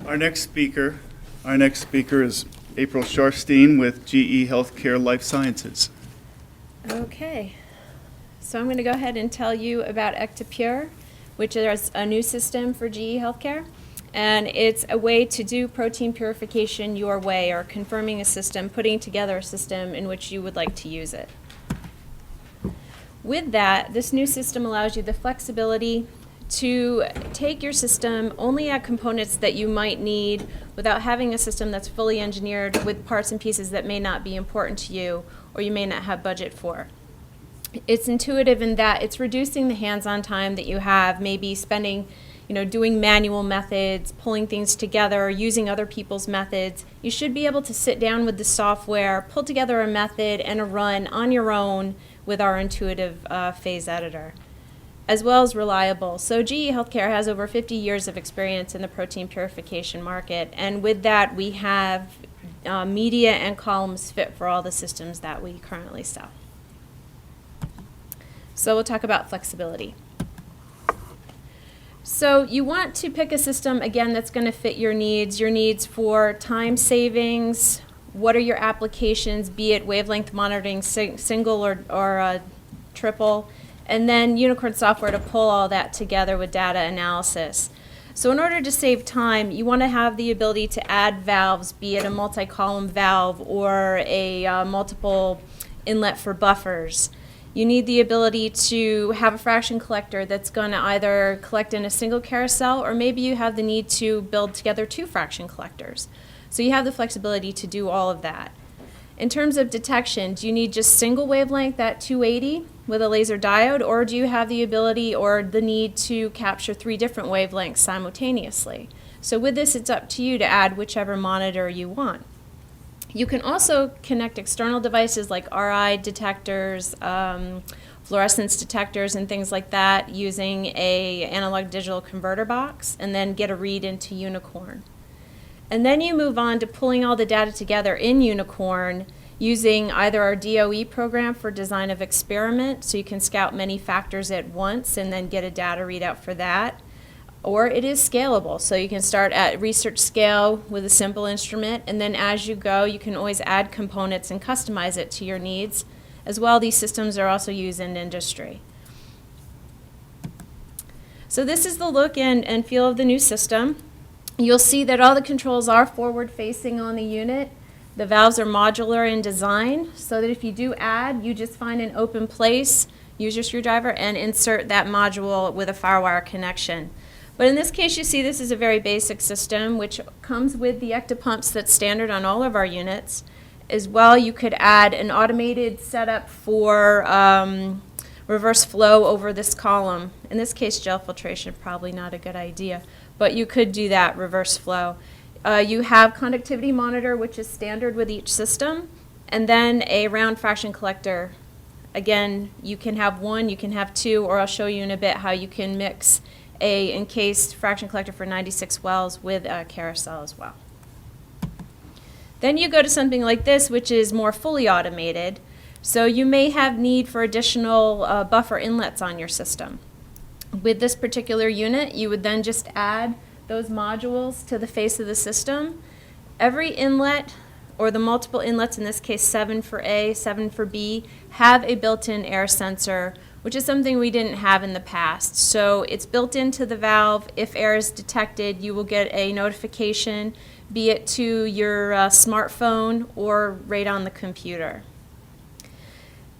Our next speaker is April Scharfstein with GE Healthcare Lifesciences. Okay, so I'm going to go ahead and tell you about ÄKTA Pure, which is a new system for GE Healthcare. And it's a way to do protein purification your way, or confirming a system, putting together a system in which you would like to use it. With that, this new system allows you the flexibility to take your system, only add components that you might need without having a system that's fully engineered with parts and pieces that may not be important to you or you may not have budget for. It's intuitive in that it's reducing the hands-on time that you have, maybe spending, doing manual methods, pulling things together, using other people's methods. You should be able to sit down with the software, pull together a method and a run on your own with our intuitive phase editor, as well as reliable. So GE Healthcare has over 50 years of experience in the protein purification market, and with that we have media and columns fit for all the systems that we currently sell. So we'll talk about flexibility. So you want to pick a system, again, that's going to fit your needs for time savings. What are your applications, be it wavelength monitoring, single or triple, and then Unicorn software to pull all that together with data analysis. So in order to save time, you want to have the ability to add valves, be it a multi-column valve or a multiple inlet for buffers. You need the ability to have a fraction collector that's going to either collect in a single carousel, or maybe you have the need to build together two fraction collectors. So you have the flexibility to do all of that. In terms of detection, do you need just single wavelength at 280 with a laser diode, or do you have the ability or the need to capture 3 different wavelengths simultaneously? So with this, it's up to you to add whichever monitor you want. You can also connect external devices like RI detectors, fluorescence detectors, and things like that using a analog digital converter box, and then get a read into Unicorn. And then you move on to pulling all the data together in Unicorn using either our DOE program for design of experiment, so you can scout many factors at once and then get a data readout for that. Or it is scalable, so you can start at research scale with a simple instrument, and then as you go, you can always add components and customize it to your needs. As well, these systems are also used in industry. So this is the look and feel of the new system. You'll see that all the controls are forward-facing on the unit. The valves are modular in design, so that if you do add, you just find an open place, use your screwdriver, and insert that module with a firewire connection. But in this case, you see this is a very basic system, which comes with the ÄKTA pumps that's standard on all of our units. As well, you could add an automated setup for reverse flow over this column. In this case, gel filtration, probably not a good idea, but you could do that, reverse flow. You have conductivity monitor, which is standard with each system, and then a round fraction collector. Again, you can have one, you can have two, or I'll show you in a bit how you can mix a encased fraction collector for 96 wells with a carousel as well. Then you go to something like this, which is more fully automated. So you may have need for additional buffer inlets on your system. With this particular unit, you would then just add those modules to the face of the system. Every inlet, or the multiple inlets, in this case 7 for A, 7 for B, have a built-in air sensor, which is something we didn't have in the past. So it's built into the valve. If air is detected, you will get a notification, be it to your smartphone or right on the computer.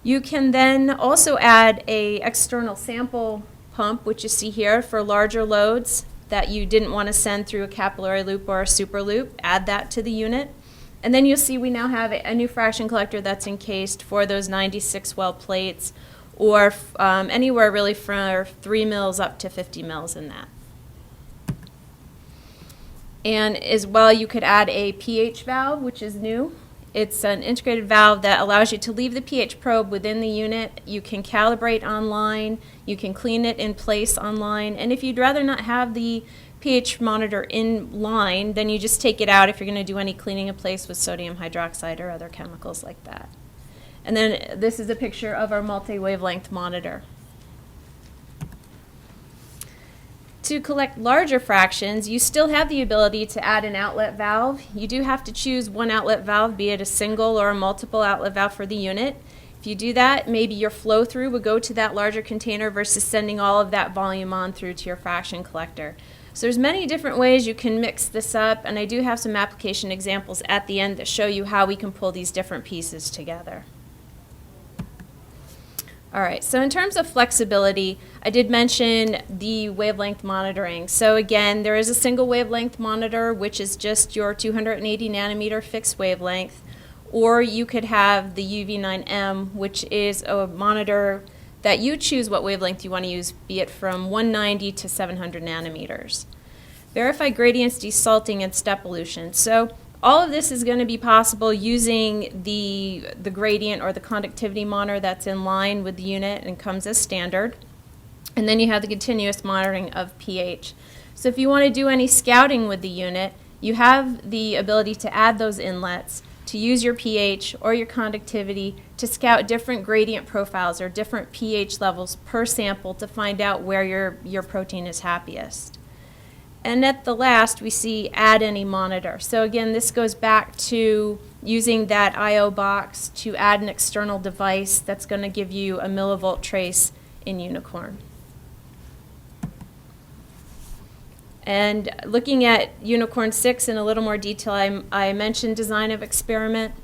You can then also add a external sample pump, which you see here, for larger loads that you didn't want to send through a capillary loop or a super loop. Add that to the unit. And then you'll see we now have a new fraction collector that's encased for those 96 well plates, or anywhere really from 3 mils up to 50 mils in that. And as well, you could add a pH valve, which is new. It's an integrated valve that allows you to leave the pH probe within the unit. You can calibrate online, you can clean it in place online, and if you'd rather not have the pH monitor in line, then you just take it out if you're going to do any cleaning in place with sodium hydroxide or other chemicals like that. And then this is a picture of our multi-wavelength monitor. To collect larger fractions, you still have the ability to add an outlet valve. You do have to choose one outlet valve, be it a single or a multiple outlet valve for the unit. If you do that, maybe your flow through would go to that larger container versus sending all of that volume on through to your fraction collector. So there's many different ways you can mix this up, and I do have some application examples at the end that show you how we can pull these different pieces together. All right, so in terms of flexibility, I did mention the wavelength monitoring. So again, there is a single wavelength monitor, which is just your 280 nanometer fixed wavelength, or you could have the UV9M, which is a monitor that you choose what wavelength you want to use, be it from 190 to 700 nanometers. Verify gradients, desalting, and step elution. So all of this is going to be possible using the gradient or the conductivity monitor that's in line with the unit and comes as standard. And then you have the continuous monitoring of pH. So if you want to do any scouting with the unit, you have the ability to add those inlets, to use your pH or your conductivity to scout different gradient profiles or different pH levels per sample to find out where your protein is happiest. And at the last, we see add any monitor. So again, this goes back to using that I/O box to add an external device that's going to give you a millivolt trace in Unicorn. And looking at Unicorn 6 in a little more detail, I mentioned design of experiment.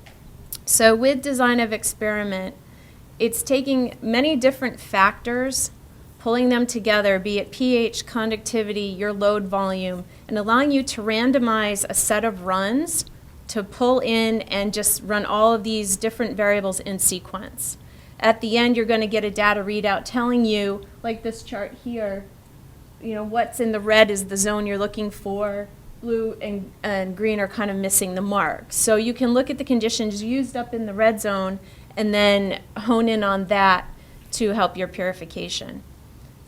So with design of experiment, it's taking many different factors, pulling them together, be it pH, conductivity, your load volume, and allowing you to randomize a set of runs to pull in and just run all of these different variables in sequence. At the end, you're going to get a data readout telling you, like this chart here, you know, what's in the red is the zone you're looking for, blue and green are kind of missing the mark. So you can look at the conditions used up in the red zone and then hone in on that to help your purification.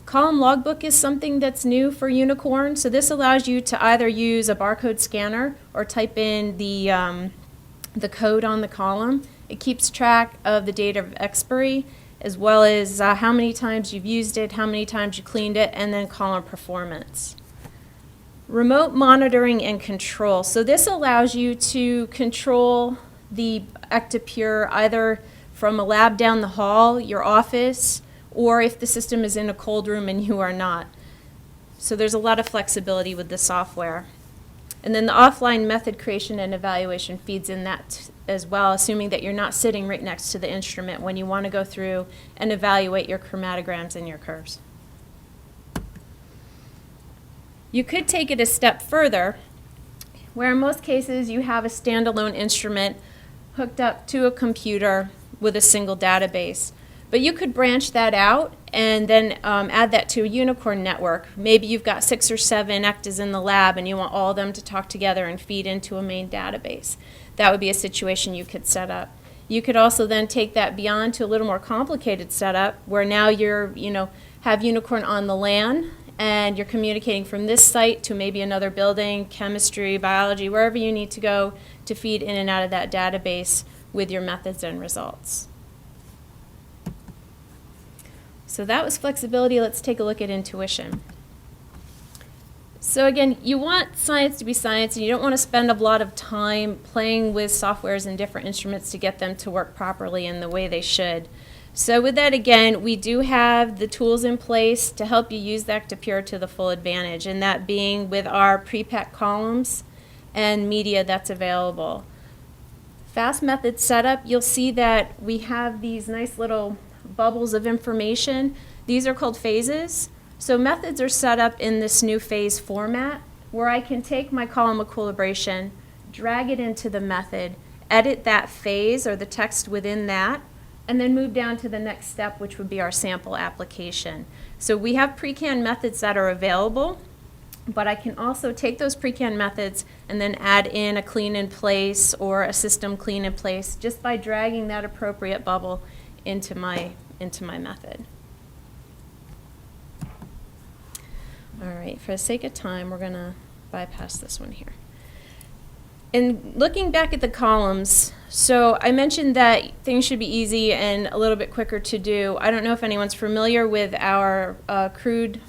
Column logbook is something that's new for Unicorn. So this allows you to either use a barcode scanner or type in the code on the column. It keeps track of the date of expiry, as well as how many times you've used it, how many times you cleaned it, and then column performance. Remote monitoring and control. So this allows you to control the AKTA Pure either from a lab down the hall, your office, or if the system is in a cold room and you are not. So there's a lot of flexibility with the software. And then the offline method creation and evaluation feeds in that as well, assuming that you're not sitting right next to the instrument when you want to go through and evaluate your chromatograms and your curves. You could take it a step further, where in most cases you have a standalone instrument hooked up to a computer with a single database. But you could branch that out and then add that to a Unicorn network. Maybe you've got 6 or 7 AKTAs in the lab and you want all of them to talk together and feed into a main database. That would be a situation you could set up. You could also then take that beyond to a little more complicated setup where now you're, have Unicorn on the LAN and you're communicating from this site to maybe another building, chemistry, biology, wherever you need to go to feed in and out of that database with your methods and results. So that was flexibility. Let's take a look at intuition. So again, you want science to be science, and you don't want to spend a lot of time playing with softwares and different instruments to get them to work properly in the way they should. So with that, again, we do have the tools in place to help you use the AKTA Pure to the full advantage, and that being with our pre-packed columns and media that's available. Fast method setup, you'll see that we have these nice little bubbles of information. These are called phases. So methods are set up in this new phase format where I can take my column equilibration, drag it into the method, edit that phase or the text within that, and then move down to the next step, which would be our sample application. So we have pre-canned methods that are available, but I can also take those pre-canned methods and then add in a clean in place or a system clean in place just by dragging that appropriate bubble into my method. All right, for the sake of time, we're going to bypass this one here. And looking back at the columns, so I mentioned that things should be easy and a little bit quicker to do. I don't know if anyone's familiar with our crude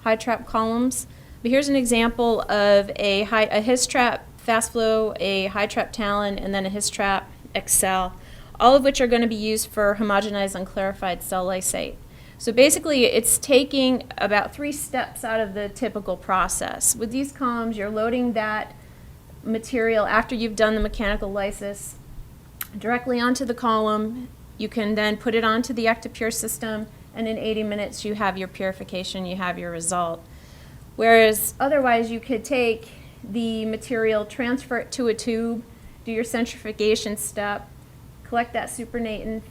high trap columns. But here's an example of a his trap fast flow, a high trap Talon, and then a his trap Excel, all of which are going to be used for homogenized unclarified cell lysate. So basically, it's taking about 3 steps out of the typical process. With these columns, you're loading that material after you've done the mechanical lysis directly onto the column. You can then put it onto the AKTA Pure system, and in 80 minutes you have your purification, you have your result. Whereas otherwise you could take the material, transfer it to a tube, do your centrifugation step, collect that supernatant,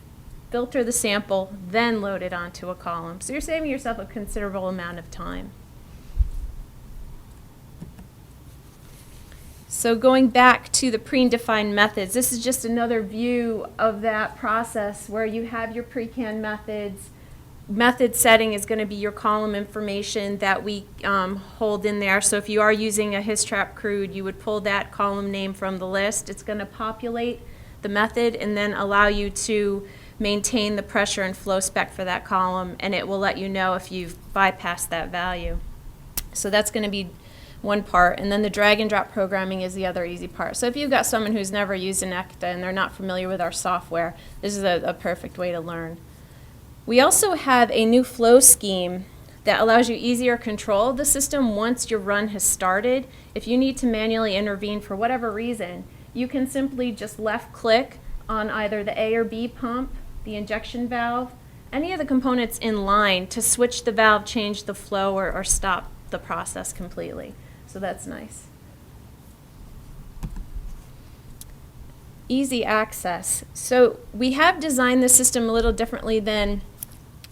filter the sample, then load it onto a column. So you're saving yourself a considerable amount of time. So going back to the predefined methods, this is just another view of that process where you have your pre-canned methods. Method setting is going to be your column information that we hold in there. So if you are using a his trap crude, you would pull that column name from the list. It's going to populate the method and then allow you to maintain the pressure and flow spec for that column, and it will let you know if you've bypassed that value. So that's going to be one part, and then the drag and drop programming is the other easy part. So if you've got someone who's never used an AKTA and they're not familiar with our software, this is a perfect way to learn. We also have a new flow scheme that allows you easier control of the system once your run has started. If you need to manually intervene for whatever reason, you can simply just left click on either the A or B pump, the injection valve, any of the components in line to switch the valve, change the flow, or stop the process completely. So that's nice. Easy access. So we have designed the system a little differently than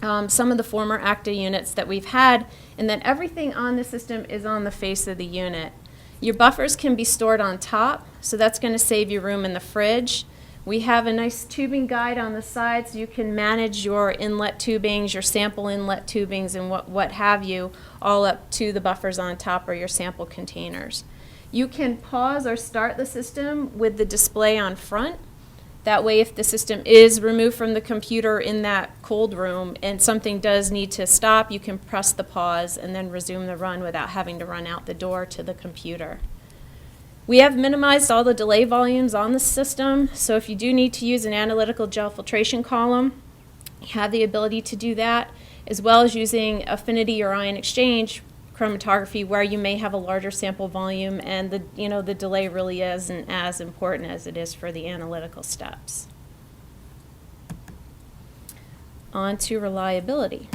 some of the former AKTA units that we've had, in that everything on the system is on the face of the unit. Your buffers can be stored on top, so that's going to save you room in the fridge. We have a nice tubing guide on the side so you can manage your inlet tubings, your sample inlet tubings, and what have you, all up to the buffers on top or your sample containers. You can pause or start the system with the display on front. That way, if the system is removed from the computer in that cold room and something does need to stop, you can press the pause and then resume the run without having to run out the door to the computer. We have minimized all the delay volumes on the system, so if you do need to use an analytical gel filtration column, you have the ability to do that, as well as using affinity or ion exchange chromatography where you may have a larger sample volume and the delay really isn't as important as it is for the analytical steps. On to reliability.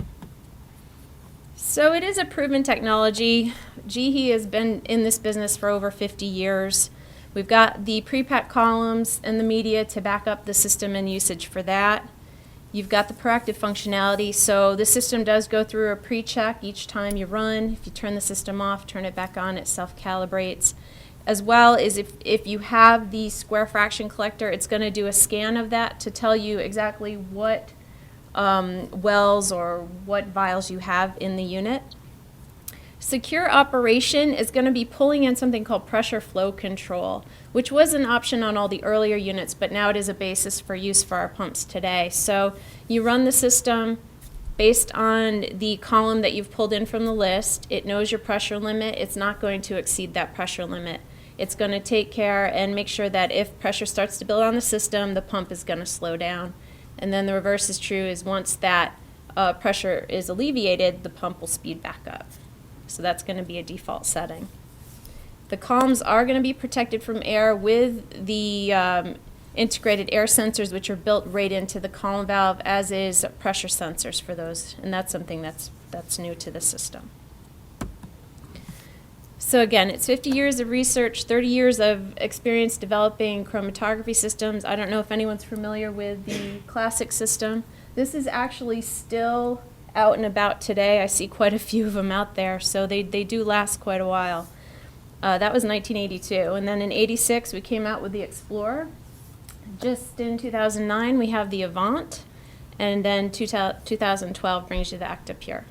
So it is a proven technology. GE has been in this business for over 50 years. We've got the pre-packed columns and the media to back up the system and usage for that. You've got the proactive functionality, so the system does go through a pre-check each time you run. If you turn the system off, turn it back on, it self-calibrates. As well as if you have the square fraction collector, it's going to do a scan of that to tell you exactly what wells or what vials you have in the unit. Secure operation is going to be pulling in something called pressure flow control, which was an option on all the earlier units, but now it is a basis for use for our pumps today. So you run the system based on the column that you've pulled in from the list. It knows your pressure limit. It's not going to exceed that pressure limit. It's going to take care and make sure that if pressure starts to build on the system, the pump is going to slow down. And then the reverse is true, is once that pressure is alleviated, the pump will speed back up. So that's going to be a default setting. The columns are going to be protected from air with the integrated air sensors, which are built right into the column valve, as is pressure sensors for those, and that's something that's new to the system. So again, it's 50 years of research, 30 years of experience developing chromatography systems. I don't know if anyone's familiar with the classic system. This is actually still out and about today. I see quite a few of them out there, so they do last quite a while. That was 1982, and then in 86 we came out with the Explorer. Just in 2009 we have the Avant, and then 2012 brings you the AKTA Pure.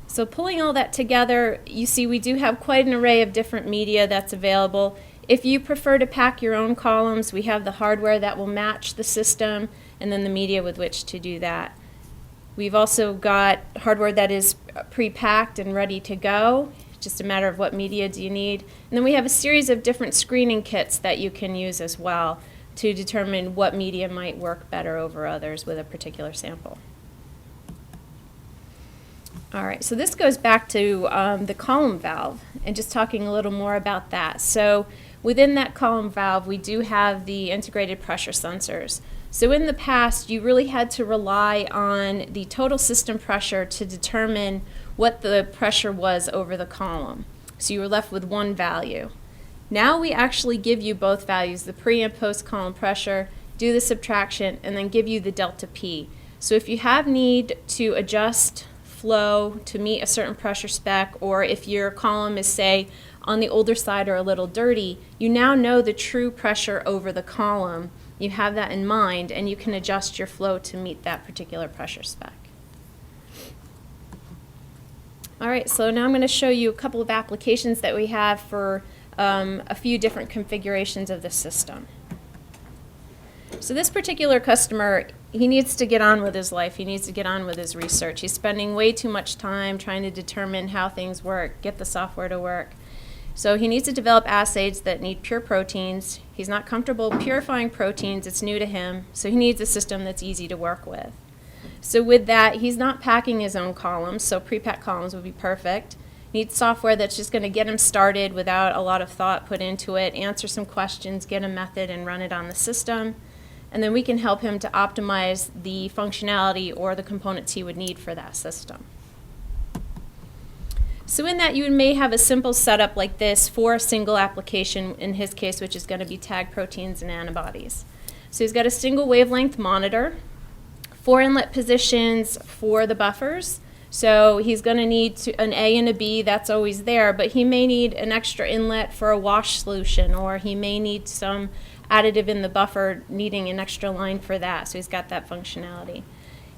So pulling all that together, you see we do have quite an array of different media that's available. If you prefer to pack your own columns, we have the hardware that will match the system and then the media with which to do that. We've also got hardware that is pre-packed and ready to go. Just a matter of what media do you need. And then we have a series of different screening kits that you can use as well to determine what media might work better over others with a particular sample. All right, so this goes back to the column valve and just talking a little more about that. So within that column valve, we do have the integrated pressure sensors. So in the past, you really had to rely on the total system pressure to determine what the pressure was over the column. So you were left with one value. Now we actually give you both values, the pre and post column pressure, do the subtraction, and then give you the delta P. So if you have need to adjust flow to meet a certain pressure spec, or if your column is, say, on the older side or a little dirty, you now know the true pressure over the column. You have that in mind, and you can adjust your flow to meet that particular pressure spec. All right, so now I'm going to show you a couple of applications that we have for a few different configurations of the system. So this particular customer, he needs to get on with his life. He needs to get on with his research. He's spending way too much time trying to determine how things work, get the software to work. So he needs to develop assays that need pure proteins. He's not comfortable purifying proteins. It's new to him. So he needs a system that's easy to work with. So with that, he's not packing his own columns, so pre-packed columns would be perfect. He needs software that's just going to get him started without a lot of thought put into it, answer some questions, get a method, and run it on the system. And then we can help him to optimize the functionality or the components he would need for that system. So in that, you may have a simple setup like this for a single application, in his case, which is going to be tagged proteins and antibodies. So he's got a single wavelength monitor, 4 inlet positions for the buffers. So he's going to need an A and a B, that's always there, but he may need an extra inlet for a wash solution, or he may need some additive in the buffer needing an extra line for that. So he's got that functionality.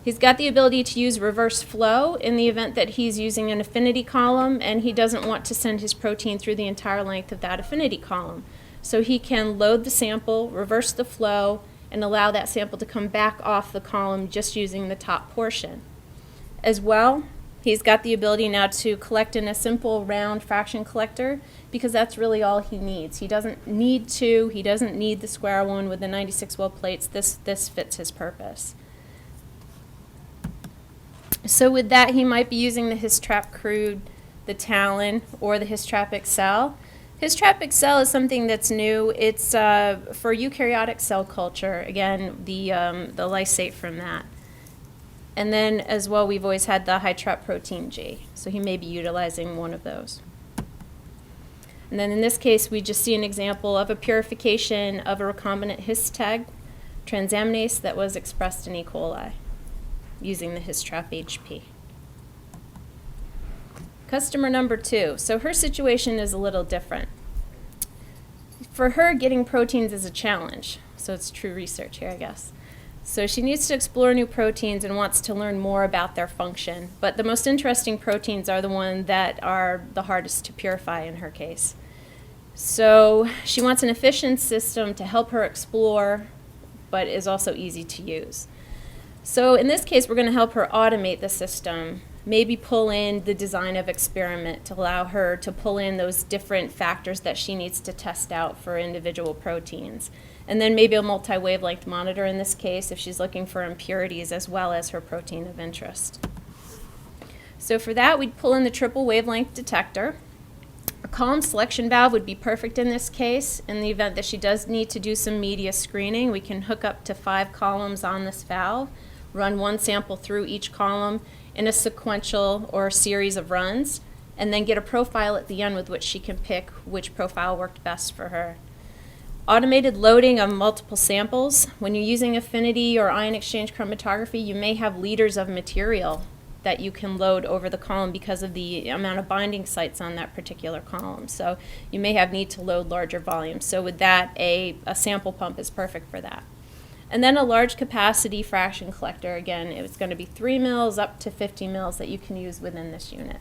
He's got the ability to use reverse flow in the event that he's using an affinity column and he doesn't want to send his protein through the entire length of that affinity column. So he can load the sample, reverse the flow, and allow that sample to come back off the column just using the top portion. As well, he's got the ability now to collect in a simple round fraction collector because that's really all he needs. He doesn't need the square one with the 96 well plates. This fits his purpose. So with that, he might be using the HisTrap Crude, the Talon, or the HisTrap Excel. HisTrap Excel is something that's new. It's for eukaryotic cell culture. Again, the lysate from that. And then as well, we've always had the high-trap protein G. So he may be utilizing one of those. And then in this case, we just see an example of a purification of a recombinant histag transaminase that was expressed in E. coli using the HisTrap HP. Customer number 2. So her situation is a little different. For her, getting proteins is a challenge. So it's true research here, I guess. So she needs to explore new proteins and wants to learn more about their function. But the most interesting proteins are the ones that are the hardest to purify in her case. So she wants an efficient system to help her explore, but is also easy to use. So in this case, we're going to help her automate the system, maybe pull in the design of experiment to allow her to pull in those different factors that she needs to test out for individual proteins. And then maybe a multi-wavelength monitor in this case if she's looking for impurities as well as her protein of interest. So for that, we'd pull in the triple wavelength detector. A column selection valve would be perfect in this case. In the event that she does need to do some media screening, we can hook up to 5 columns on this valve, run one sample through each column in a sequential or series of runs, and then get a profile at the end with which she can pick which profile worked best for her. Automated loading of multiple samples. When you're using affinity or ion exchange chromatography, you may have liters of material that you can load over the column because of the amount of binding sites on that particular column. So you may have need to load larger volumes. So with that, a sample pump is perfect for that. And then a large capacity fraction collector. Again, it's going to be 3 mils up to 50 mils that you can use within this unit.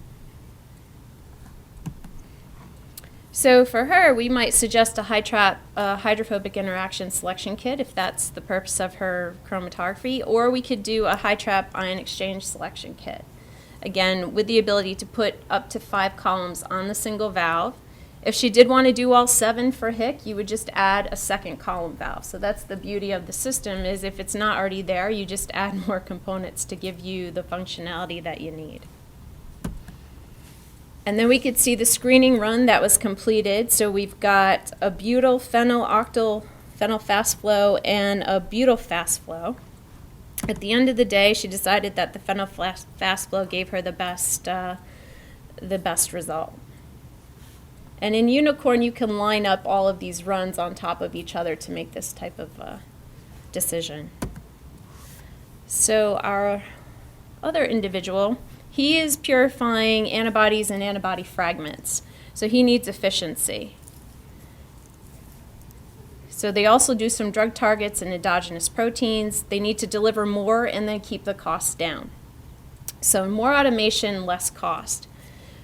So for her, we might suggest a hydrophobic interaction selection kit if that's the purpose of her chromatography, or we could do a high-trap ion exchange selection kit. Again, with the ability to put up to 5 columns on the single valve. If she did want to do all 7 for HIC, you would just add a second column valve. So that's the beauty of the system, is if it's not already there, you just add more components to give you the functionality that you need. And then we could see the screening run that was completed. So we've got a butyl phenyloctyl phenyl fast flow and a butyl fast flow. At the end of the day, she decided that the phenyl fast flow gave her the best result. And in Unicorn, you can line up all of these runs on top of each other to make this type of decision. So our other individual, he is purifying antibodies and antibody fragments. So he needs efficiency. So they also do some drug targets and endogenous proteins. They need to deliver more and then keep the costs down. So more automation, less cost.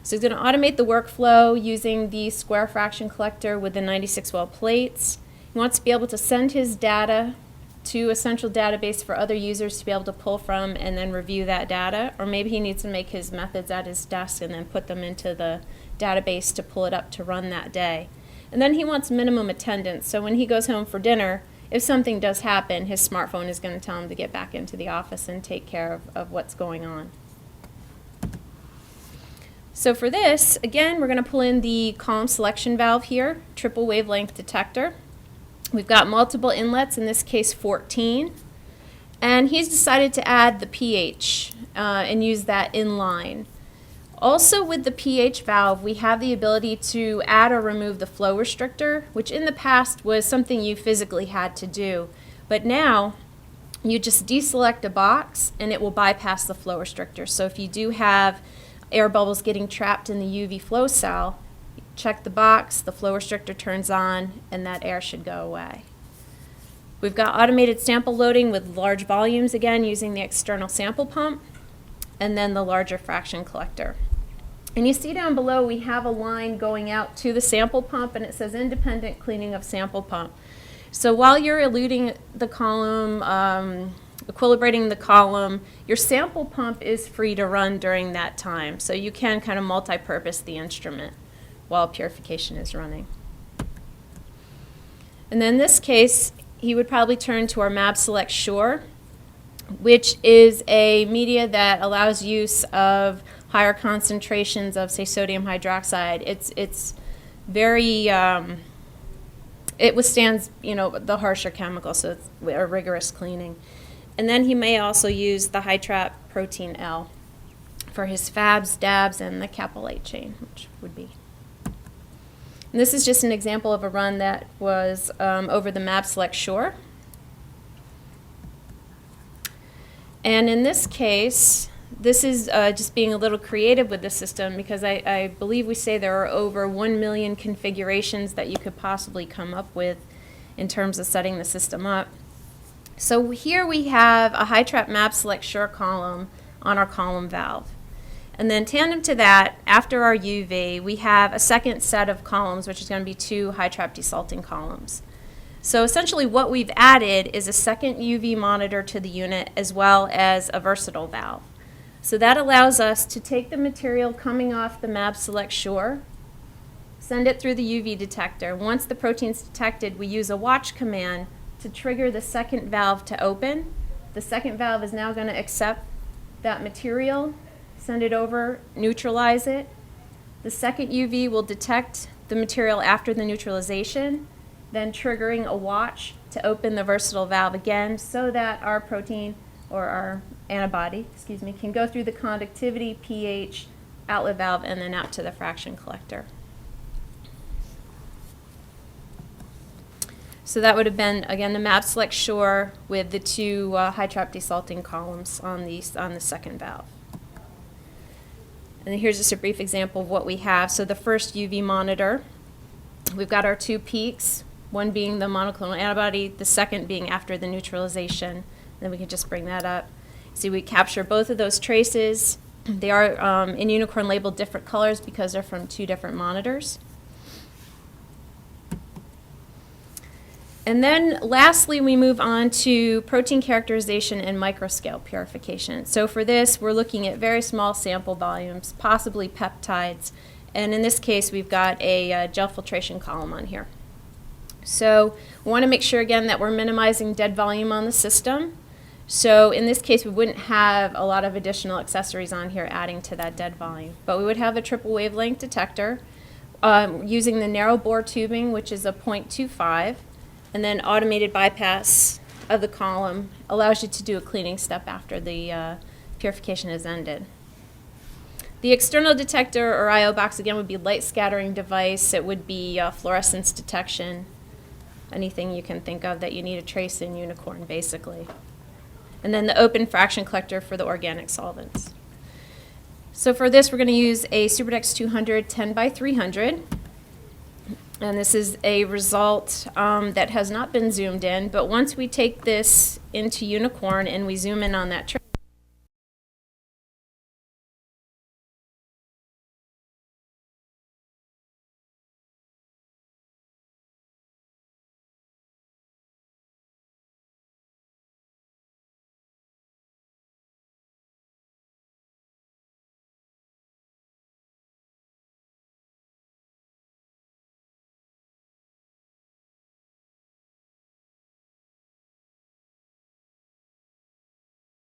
So he's going to automate the workflow using the square fraction collector with the 96 well plates. He wants to be able to send his data to a central database for other users to be able to pull from and then review that data. Or maybe he needs to make his methods at his desk and then put them into the database to pull it up to run that day. And then he wants minimum attendance. So when he goes home for dinner, if something does happen, his smartphone is going to tell him to get back into the office and take care of what's going on. So for this, again, we're going to pull in the column selection valve here, triple wavelength detector. We've got multiple inlets, in this case 14. And he's decided to add the pH and use that inline. Also with the pH valve, we have the ability to add or remove the flow restrictor, which in the past was something you physically had to do. But now, you just deselect a box and it will bypass the flow restrictor. So if you do have air bubbles getting trapped in the UV flow cell, check the box, the flow restrictor turns on, and that air should go away. We've got automated sample loading with large volumes, again, using the external sample pump, and then the larger fraction collector. And you see down below we have a line going out to the sample pump, and it says independent cleaning of sample pump. So while you're eluting the column, equilibrating the column, your sample pump is free to run during that time. So you can kind of multi-purpose the instrument while purification is running. And then in this case, he would probably turn to our Mab Select Sure, which is a media that allows use of higher concentrations of, say, sodium hydroxide. It's very, it withstands, the harsher chemicals, so it's a rigorous cleaning. And then he may also use the high-trap protein L for his fabs, dabs, and the capillate chain, which would be. And this is just an example of a run that was over the Mab Select Sure. And in this case, this is just being a little creative with the system, because I believe we say there are over 1 million configurations that you could possibly come up with in terms of setting the system up. So here we have a high-trap Mab Select Sure column on our column valve. And then tandem to that, after our UV, we have a second set of columns, which is going to be 2 high-trap desalting columns. So essentially what we've added is a second UV monitor to the unit, as well as a versatile valve. So that allows us to take the material coming off the Mab Select Sure, send it through the UV detector. Once the protein's detected, we use a watch command to trigger the second valve to open. The second valve is now going to accept that material, send it over, neutralize it. The second UV will detect the material after the neutralization, then triggering a watch to open the versatile valve again, so that our protein, or our antibody, can go through the conductivity, pH, outlet valve, and then out to the fraction collector. So that would have been, again, the Mab Select Sure with the 2 high-trap desalting columns on the second valve. And here's just a brief example of what we have. So the first UV monitor, we've got our 2 peaks, one being the monoclonal antibody, the second being after the neutralization. Then we can just bring that up. See, we capture both of those traces. They are in Unicorn labeled different colors because they're from 2 different monitors. And then lastly, we move on to protein characterization and microscale purification. So for this, we're looking at very small sample volumes, possibly peptides. And in this case, we've got a gel filtration column on here. So we want to make sure, again, that we're minimizing dead volume on the system. So in this case, we wouldn't have a lot of additional accessories on here adding to that dead volume. But we would have a triple wavelength detector using the narrow bore tubing, which is a 0.25. And then automated bypass of the column allows you to do a cleaning step after the purification is ended. The external detector or I/O box, again, would be light scattering device. It would be fluorescence detection, anything you can think of that you need a trace in unicorn, basically. And then the open fraction collector for the organic solvents. So for this, we're going to use a Superdex 200 10x300. And this is a result that has not been zoomed in, but once we take this into unicorn and we zoom in on that trace,